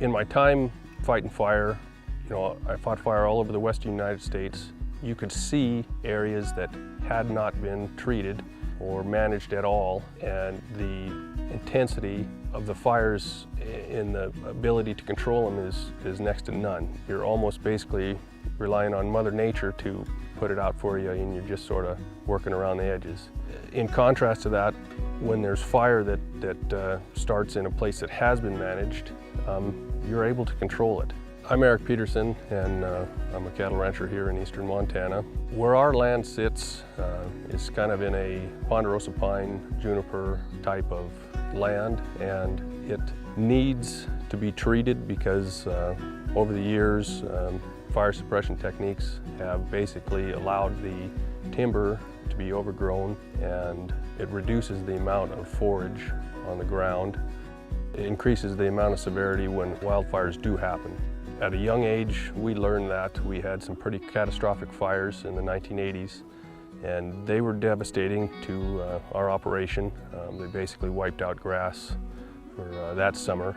In my time fighting fire, I fought fire all over the western United States. You could see areas that had not been treated or managed at all, and the intensity of the fires in the ability to control them is next to none. You're almost basically relying on Mother Nature to put it out for you, and you're just sort of working around the edges. In contrast to that, when there's fire that starts in a place that has been managed, you're able to control it. I'm Erik Peterson, and I'm a cattle rancher here in eastern Montana. Where our land sits is kind of in a ponderosa pine, juniper type of land, and it needs to be treated because over the years, fire suppression techniques have basically allowed the timber to be overgrown, and it reduces the amount of forage on the ground. It increases the amount of severity when wildfires do happen. At a young age, we learned that. We had some pretty catastrophic fires in the 1980s, and they were devastating to our operation. They basically wiped out grass for that summer,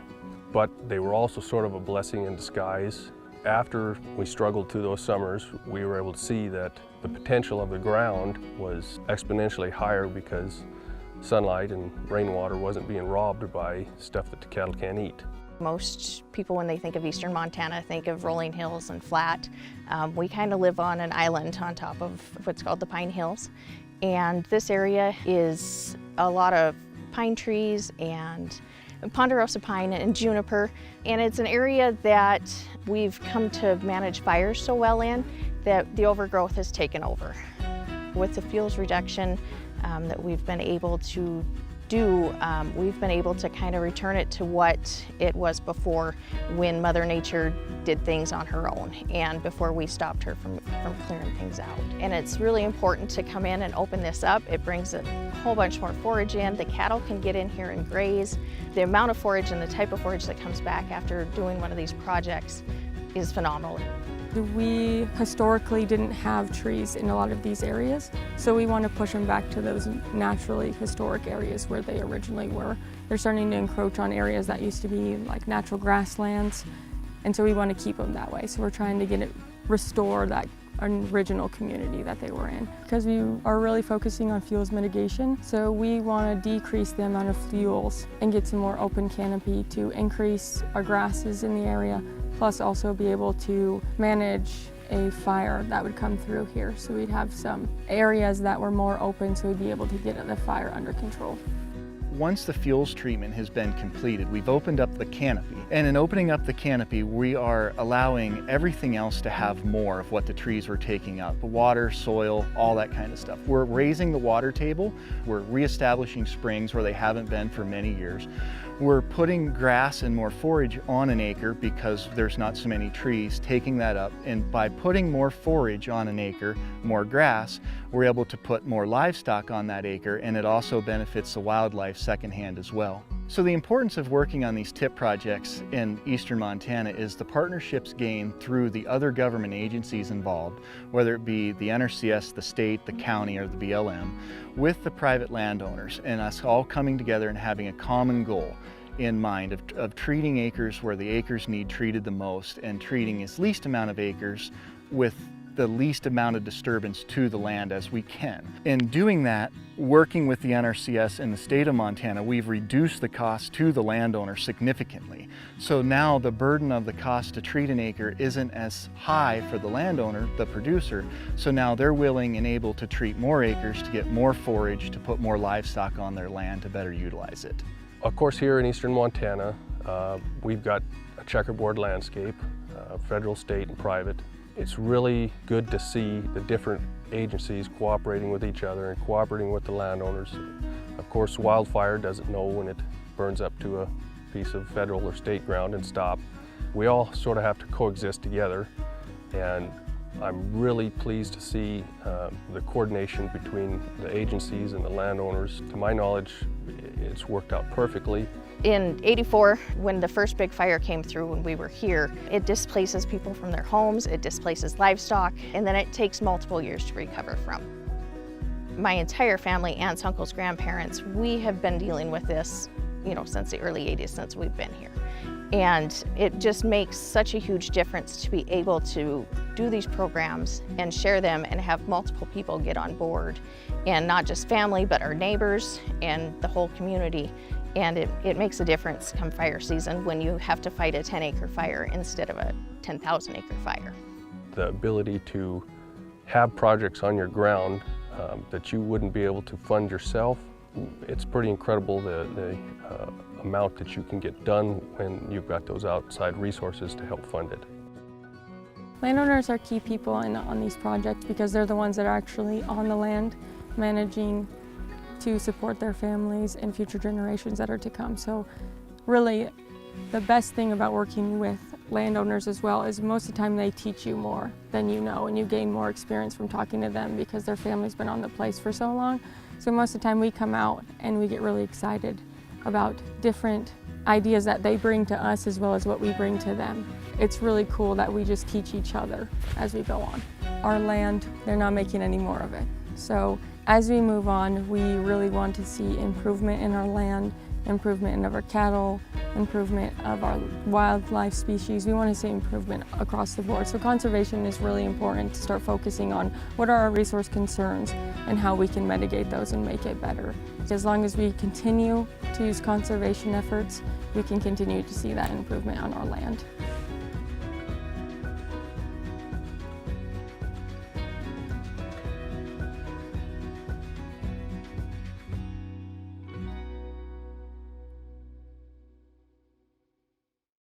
but they were also sort of a blessing in disguise. After we struggled through those summers, we were able to see that the potential of the ground was exponentially higher because sunlight and rainwater wasn't being robbed by stuff that the cattle can't eat. Most people, when they think of eastern Montana, think of rolling hills and flat. We kind of live on an island on top of what's called the Pine Hills. And this area is a lot of pine trees and ponderosa pine and juniper. And it's an area that we've come to manage fires so well in that the overgrowth has taken over. With the fuels reduction that we've been able to do, we've been able to kind of return it to what it was before, when Mother Nature did things on her own and before we stopped her from clearing things out. And it's really important to come in and open this up. It brings a whole bunch more forage in. The cattle can get in here and graze. The amount of forage and the type of forage that comes back after doing one of these projects is phenomenal. We historically didn't have trees in a lot of these areas, so we want to push them back to those naturally historic areas where they originally were. They're starting to encroach on areas that used to be like natural grasslands, and so we want to keep them that way. So we're trying to restore that original community that they were in. Because we are really focusing on fuels mitigation, so we want to decrease the amount of fuels and get some more open canopy to increase our grasses in the area, plus also be able to manage a fire that would come through here. So we'd have some areas that were more open, so we'd be able to get the fire under control. Once the fuels treatment has been completed, we've opened up the canopy. And in opening up the canopy, we are allowing everything else to have more of what the trees were taking up. Water, soil, all that kind of stuff. We're raising the water table. We're reestablishing springs where they haven't been for many years. We're putting grass and more forage on an acre because there's not so many trees, taking that up. And by putting more forage on an acre, more grass, we're able to put more livestock on that acre, and it also benefits the wildlife secondhand as well. So the importance of working on these TIP projects in eastern Montana is the partnerships gained through the other government agencies involved, whether it be the NRCS, the state, the county, or the BLM, with the private landowners, and us all coming together and having a common goal in mind of treating acres where the acres need treated the most, and treating as least amount of acres with the least amount of disturbance to the land as we can. In doing that, working with the NRCS and the state of Montana, we've reduced the cost to the landowner significantly. So now the burden of the cost to treat an acre isn't as high for the landowner, the producer, so now they're willing and able to treat more acres to get more forage, to put more livestock on their land to better utilize it. Of course, here in eastern Montana, we've got a checkerboard landscape, federal, state, and private. It's really good to see the different agencies cooperating with each other and cooperating with the landowners. Of course, wildfire doesn't know when it burns up to a piece of federal or state ground and stop. We all sort of have to coexist together, and I'm really pleased to see the coordination between the agencies and the landowners. To my knowledge, it's worked out perfectly. In '84, when the first big fire came through when we were here, it displaces people from their homes, it displaces livestock, and then it takes multiple years to recover from. My entire family, aunts, uncles, grandparents, we have been dealing with this, since the early '80s, since we've been here. And it just makes such a huge difference to be able to do these programs and share them and have multiple people get on board, and not just family, but our neighbors and the whole community. And it makes a difference come fire season when you have to fight a 10-acre fire instead of a 10,000-acre fire. The ability to have projects on your ground that you wouldn't be able to fund yourself, it's pretty incredible the amount that you can get done when you've got those outside resources to help fund it. Landowners are key people on these projects because they're the ones that are actually on the land, managing to support their families and future generations that are to come. So really, the best thing about working with landowners as well is most of the time they teach you more than you know, and you gain more experience from talking to them because their family's been on the place for so long. So most of the time we come out and we get really excited about different ideas that they bring to us as well as what we bring to them. It's really cool that we just teach each other as we go on. Our land, they're not making any more of it. So as we move on, we really want to see improvement in our land, improvement in our cattle, improvement of our wildlife species. We want to see improvement across the board. So conservation is really important to start focusing on what are our resource concerns and how we can mitigate those and make it better. As long as we continue to use conservation efforts, we can continue to see that improvement on our land.